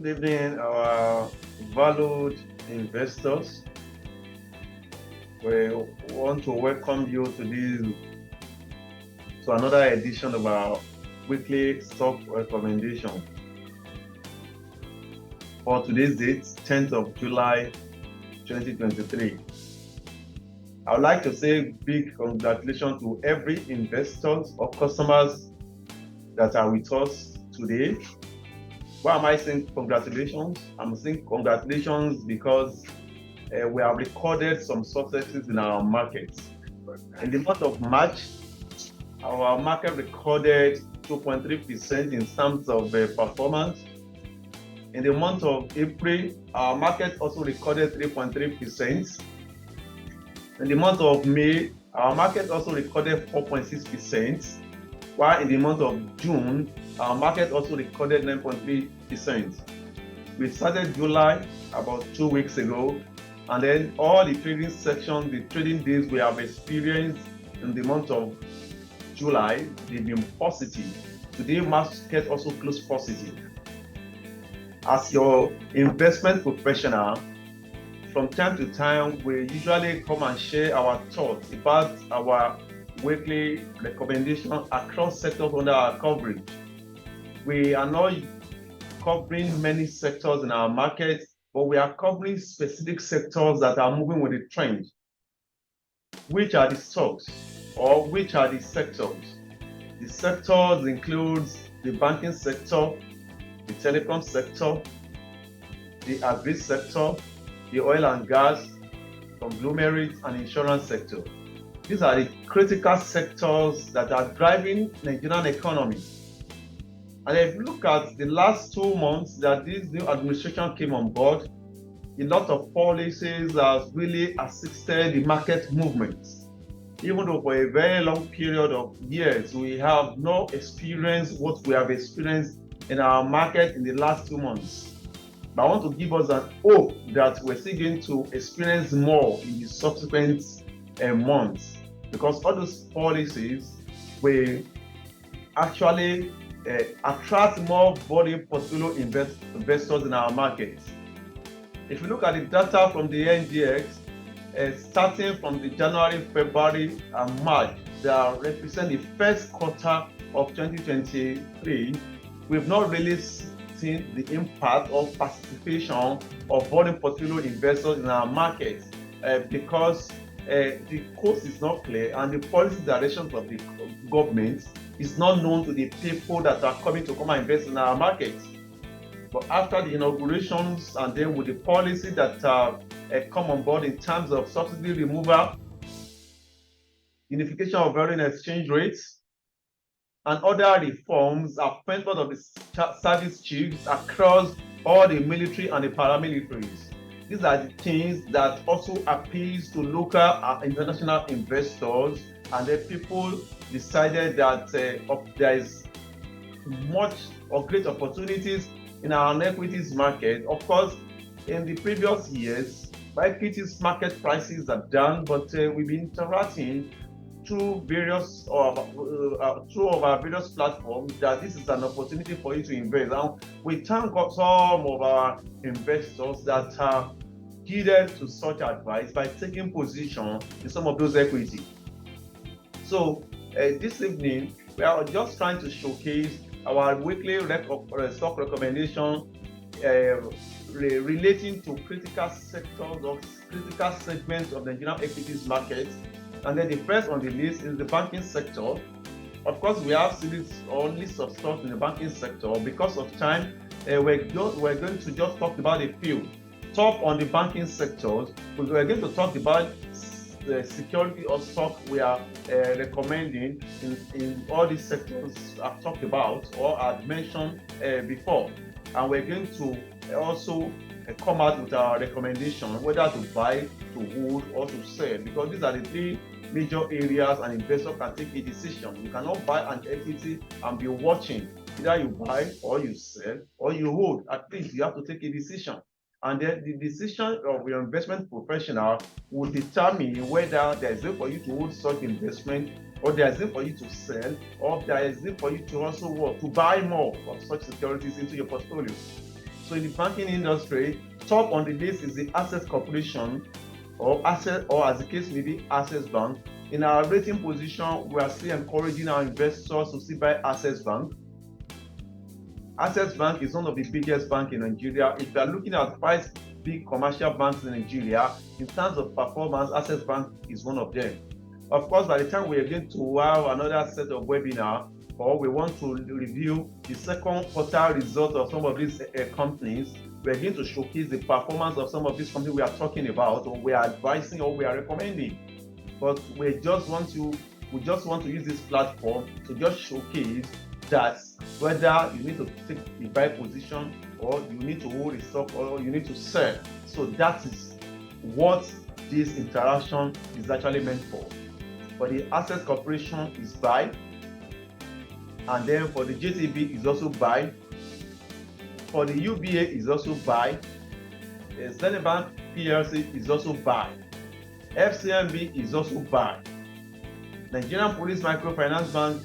Good evening, our valued investors. We want to welcome you to another edition of our weekly stock recommendation. For today's date, 10th of July 2023. I would like to say big congratulations to every investors or customers that are with us today. Why am I saying congratulations? I'm saying congratulations because we have recorded some successes in our markets. In the month of March, our market recorded 2.3% in terms of performance. In the month of April, our market also recorded 3.3%. In the month of May, our market also recorded 4.6%, while in the month of June, our market also recorded 9.3%. We started July about 2 weeks ago, and then all the trading sections, the trading days we have experienced in the month of July, they've been positive. Today, market also closed positive. As your investment professional, from time to time, we usually come and share our thoughts about our weekly recommendation across sectors under our coverage. We are not covering many sectors in our market, but we are covering specific sectors that are moving with the trend. Which are the stocks or which are the sectors? The sectors include the banking sector, the telecom sector, the agri sector, the oil and gas, conglomerates, and insurance sector. These are the critical sectors that are driving Nigerian economy. And if you look at the last 2 months that this new administration came on board, a lot of policies have really assisted the market movements. Even though for a very long period of years, we have not experienced what we have experienced in our market in the last 2 months. But I want to give us an hope that we're still going to experience more in the subsequent months, because all those policies will actually attract more body portfolio investors in our markets. If you look at the data from the NGX, starting from the January, February, and March, that represent the first quarter of 2023, we've not really seen the impact of participation of body portfolio investors in our markets because the course is not clear and the policy directions of the government is not known to the people that are coming to come and invest in our markets. But after the inaugurations and then with the policy that come on board in terms of subsidy removal, unification of foreign exchange rates, and other reforms, appointment of the service chiefs across all the military and the paramilitaries. These are the things that also appeals to local and international investors, and then people decided that there is much or great opportunities in our equities market. Of course, in the previous years, equities market prices are down, but we've been interacting through various through our various platforms that this is an opportunity for you to invest. And we thank some of our investors that are heeded to such advice by taking position in some of those equities. So this evening, we are just trying to showcase our weekly stock recommendation relating to critical sectors or critical segments of the Nigerian equities market. And then the first on the list is the banking sector. Of course, we have series or list of stocks in the banking sector. Because of time, we're going to just talk about a few. Top on the banking sector, we're going to talk about the security of stock we are recommending in all these sectors I've talked about or I've mentioned before. And we're going to also come out with our recommendation whether to buy, to hold, or to sell, because these are the three major areas an investor can take a decision. You cannot buy an equity and be watching. Either you buy or you sell or you hold. At least you have to take a decision. And then the decision of your investment professional will determine whether there is a way for you to hold such investment, or there is a way for you to sell, or there is a way for you to also work to buy more of such securities into your portfolio. So in the banking industry, top on the list is the Access Corporation, or as the case may be, Access Bank. In our rating position, we are still encouraging our investors to still buy Access Bank. Access Bank is one of the biggest banks in Nigeria. If you are looking at 5 big commercial banks in Nigeria, in terms of performance, Access Bank is one of them. Of course, by the time we are going to have another set of webinar, or we want to review the second quarter result of some of these companies, we're going to showcase the performance of some of these companies we are talking about, or we are advising, or we are recommending. But we just want to use this platform to just showcase that whether you need to take a buy position, or you need to hold a stock, or you need to sell. So that is what this interaction is actually meant for. For the Access Corporation is buy, and then for the JTB is also buy. For the UBA is also buy. Zenith Bank PLC is also buy. FCMB is also buy. Nigerian Police Microfinance Bank,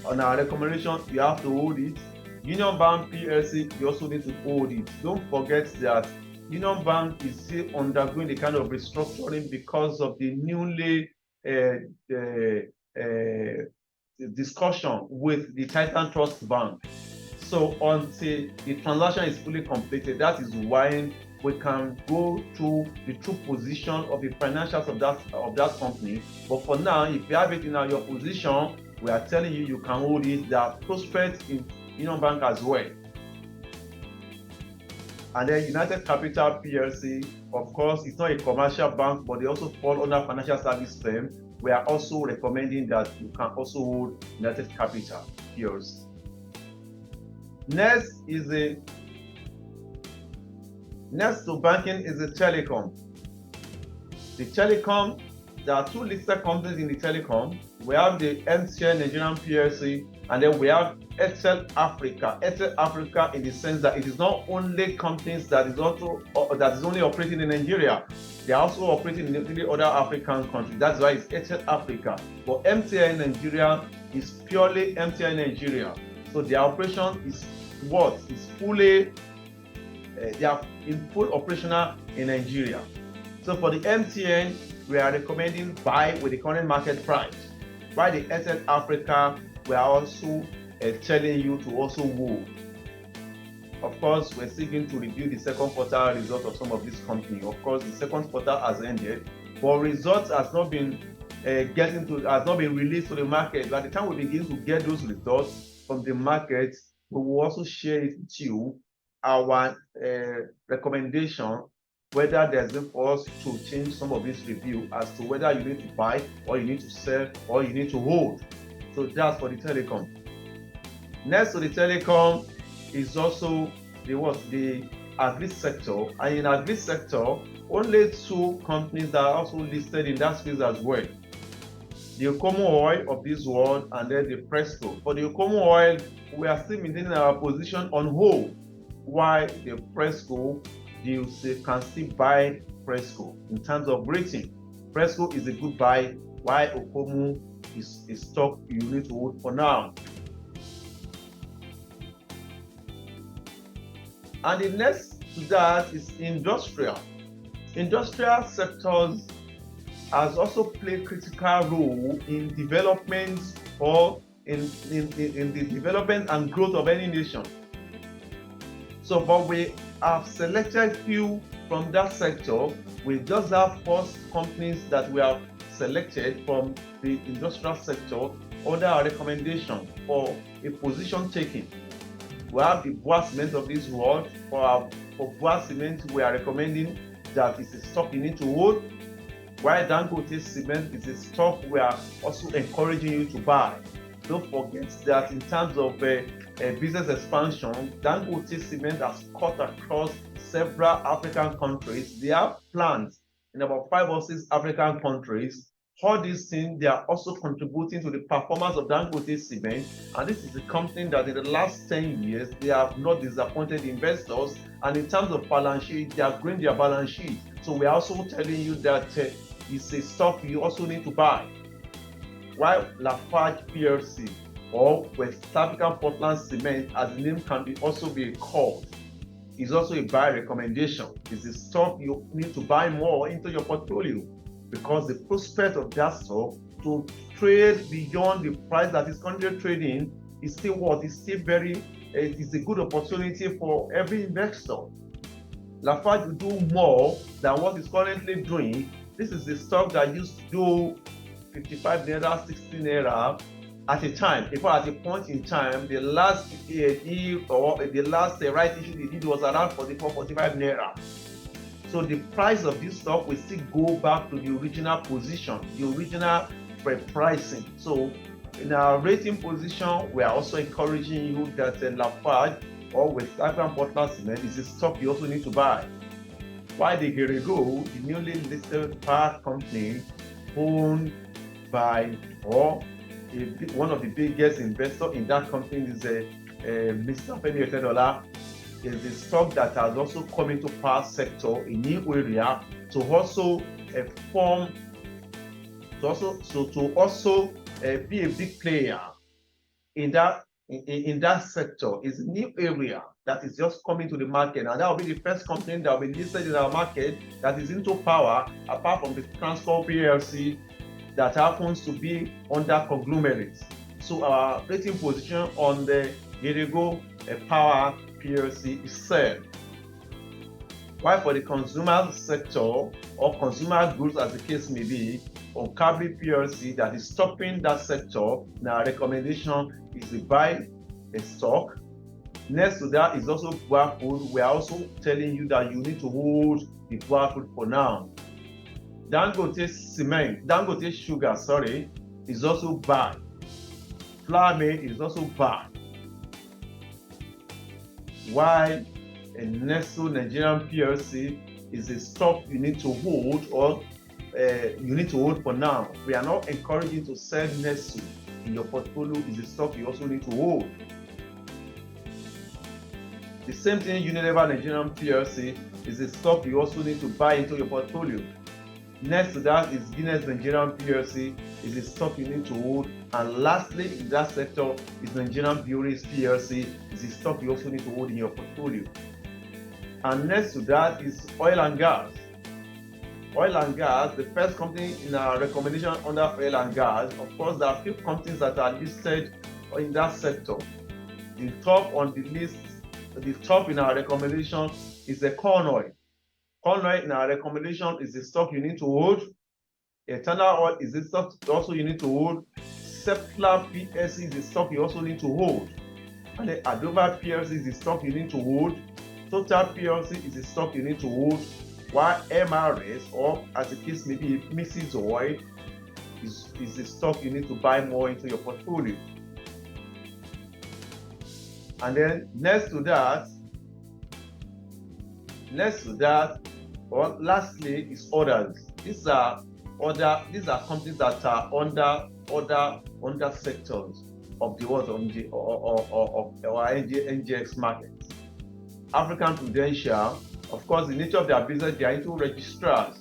on our recommendation, you have to hold it. Union Bank PLC, you also need to hold it. Don't forget that Union Bank is still undergoing the kind of restructuring because of the newly discussion with the Titan Trust Bank. So until the transaction is fully completed, that is why we can go through the true position of the financials of that company. But for now, if you have it in your position, we are telling you can hold it. There are prospects in Union Bank as well. And then United Capital PLC, of course, it's not a commercial bank, but they also fall under financial service firm. We are also recommending that you can also hold United Capital PLC. Next to banking is the Telecom. The Telecom, there are 2 listed companies in the Telecom. We have the MTN Nigerian PLC, and then we have Airtel Africa. Airtel Africa, in the sense that it is not only companies that is only operating in Nigeria. They are also operating in 3 other African countries. That's why it's Airtel Africa. But MTN Nigeria is purely MTN Nigeria. So their operation is fully, they are in full operational in Nigeria. So for the MTN, we are recommending buy with the current market price. While the Airtel Africa, we are also telling you to also hold. Of course, we're still going to review the second quarter result of some of these companies. Of course, the second quarter has ended, but results has not been released to the market. By the time we begin to get those results from the market, we will also share it with you, our recommendation, whether there's been for us to change some of this review as to whether you need to buy, or you need to sell, or you need to hold. So that's for the Telecom. Next to the Telecom is also the agri sector, and in agri sector, only 2 companies that are also listed in that space as well. The Okomo Oil of this world, and then the Presco. For the Okomo Oil, we are still maintaining our position on hold, while the Presco, you can still buy Presco. In terms of rating, Presco is a good buy, while Okomo is a stock you need to hold for now. And the next to that is industrial. Industrial sectors has also played critical role in development, or in the development and growth of any nation. So, but we have selected few from that sector. We just have 4 companies that we have selected from the industrial sector under our recommendation for a position taking. We have the Boa Cement of this world. For Boa Cement, we are recommending that it's a stock you need to hold, while Dangote Cement is a stock we are also encouraging you to buy. Don't forget that in terms of business expansion, Dangote Cement has cut across several African countries. They have plants in about 5 or 6 African countries. All these things, they are also contributing to the performance of Dangote Cement, and this is a company that in the last 10 years, they have not disappointed investors, and in terms of balance sheet, they have grown their balance sheet. So we are also telling you that it's a stock you also need to buy. While Lafarge PLC, or West African Portland Cement, as the name can also be called, is also a buy recommendation. It's a stock you need to buy more into your portfolio because the prospect of that stock to trade beyond the price that is currently trading is still what? It's still very, it's a good opportunity for every investor. Lafarge will do more than what it's currently doing. This is the stock that used to do 55 naira, 60 naira at a time. In fact, at a point in time, the last deal or the last right issue they did was around 44, 45 naira. So the price of this stock will still go back to the original position, the original pricing. So in our rating position, we are also encouraging you that Lafarge or West African Portland Cement is a stock you also need to buy. While the Gerego, the newly listed power company owned by or one of the biggest investors in that company is Mr. Femi Otedola, is a stock that has also come into power sector, a new area, to also form, to also be a big player in that sector. Is a new area that is just coming to the market, and that will be the first company that will be listed in our market that is into power, apart from the Transcorp PLC that happens to be under conglomerates. So our rating position on the Gerego Power PLC is set. While for the consumer sector or consumer goods, as the case may be, on Cabri PLC that is stopping that sector, now recommendation is to buy a stock. Next to that is also Bua Food. We are also telling you that you need to hold the Bua Food for now. Dangote Sugar, is also buy. Flour Mill is also buy. While a Nestle Nigerian PLC is a stock you need to hold or you need to hold for now. We are not encouraging to sell Nestle in your portfolio. Is a stock you also need to hold. The same thing, Unilever Nigerian PLC is a stock you also need to buy into your portfolio. Next to that is Guinness Nigerian PLC, is a stock you need to hold. And lastly, in that sector is Nigerian Breweries PLC, is a stock you also need to hold in your portfolio. And next to that is oil and gas. Oil and gas, the first company in our recommendation under oil and gas, of course, there are a few companies that are listed in that sector. The top on the list, the top in our recommendation is the corn oil. Corn oil in our recommendation is the stock you need to hold. Eternal oil is the stock also you need to hold. Seplar PLC is the stock you also need to hold. And the Adova PLC is the stock you need to hold. Total PLC is the stock you need to hold. While MRS, or as the case may be, Mrs. Oil, is the stock you need to buy more into your portfolio. And then next to that, or lastly, is others. These are companies that are under sectors of the world of our NGX market. African Prudential, of course, the nature of their business, they are into registrars.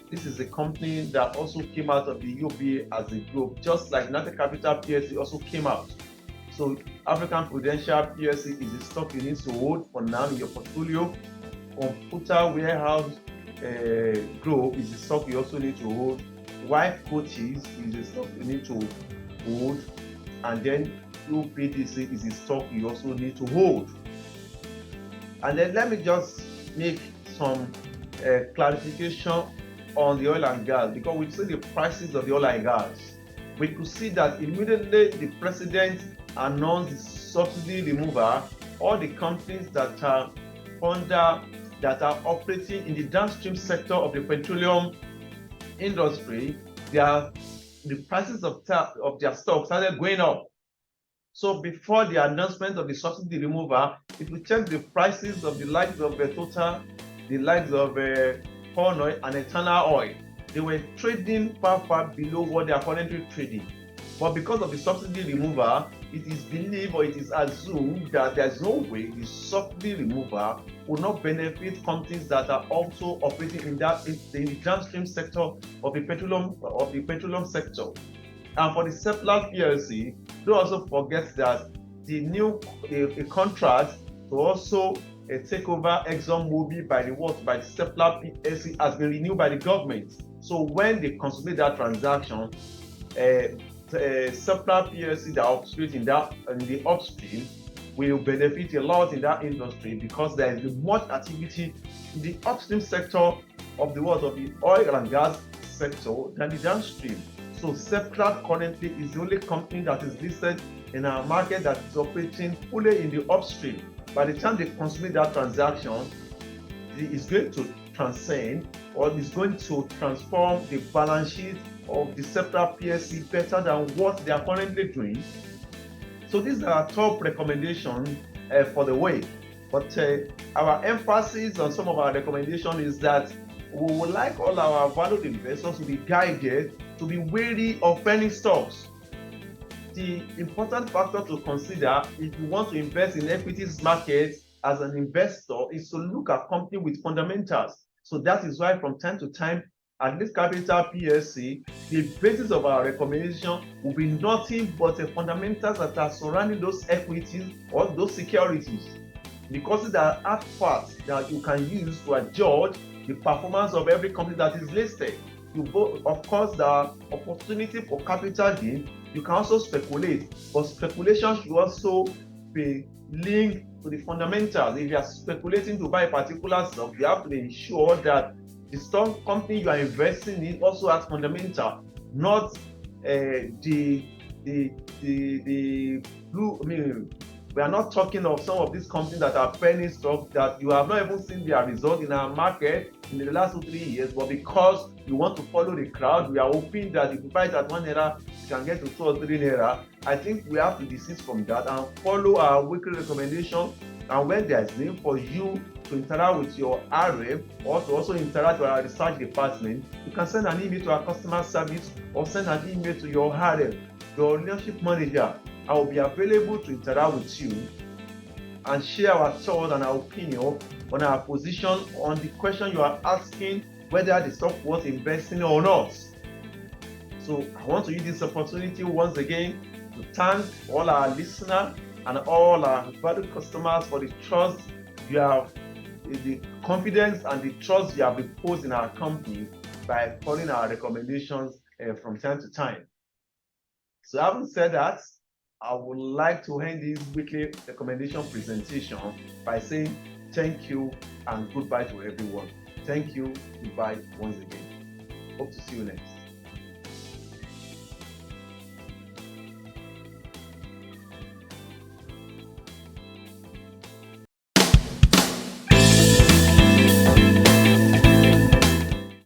This is a company that also came out of the UOB as a group, just like United Capital PLC also came out. So African Prudential PLC is a stock you need to hold for now in your portfolio. Computer Warehouse Group is a stock you also need to hold. White Coaches is a stock you need to hold. And then UPDC is a stock you also need to hold. And then let me just make some clarification on the oil and gas, because we've seen the prices of the oil and gas. We could see that immediately the president announced the subsidy removal, all the companies that are operating in the downstream sector of the petroleum industry, the prices of their stock started going up. So before the announcement of the subsidy removal, if you check the prices of the likes of Total, the likes of corn oil and Eternal oil, they were trading far below what they are currently trading. But because of the subsidy removal, it is believed or it is assumed that there is no way the subsidy removal will not benefit companies that are also operating in the downstream sector of the petroleum sector. And for the Seplar PLC, don't also forget that the new contract to also a takeover ExxonMobil by the what? By the Seplat PLC has been renewed by the government. So when they consummate that transaction, Seplat PLC that operates in the upstream will benefit a lot in that industry because there is much activity in the upstream sector of the world of the oil and gas sector than the downstream. So Seplat currently is the only company that is listed in our market that is operating fully in the upstream. By the time they consummate that transaction, it is going to transcend or is going to transform the balance sheet of the Seplat PLC better than what they are currently doing. So these are top recommendations for the way. But our emphasis on some of our recommendations is that we would like all our valued investors to be guided to be wary of penny stocks. The important factor to consider if you want to invest in equities market as an investor is to look at company with fundamentals. So that is why from time to time, at least Capital PLC, the basis of our recommendation will be nothing but the fundamentals that are surrounding those equities or those securities, because these are artifacts that you can use to judge the performance of every company that is listed. Of course, the opportunity for capital gain, you can also speculate, but speculation should also be linked to the fundamentals. If you are speculating to buy a particular stock, you have to ensure that the stock company you are investing in also has fundamental, not the blue. I mean, we are not talking of some of these companies that are penny stocks that you have not even seen their result in our market in the last 2-3 years, but because you want to follow the crowd, we are hoping that if you buy it at 1 naira, you can get to 2 or 3 naira. I think we have to desist from that and follow our weekly recommendation. And when there is need for you to interact with your RM or to also interact with our research department, you can send an email to our customer service or send an email to your RM, your relationship manager. I will be available to interact with you and share our thoughts and our opinion on our position on the question you are asking, whether the stock worth investing or not. So I want to use this opportunity once again to thank all our listeners and all our valued customers for the trust you have, the confidence and the trust you have reposed in our company by following our recommendations from time to time. So having said that, I would like to end this weekly recommendation presentation by saying thank you and goodbye to everyone. Thank you, goodbye once again. Hope to see you next.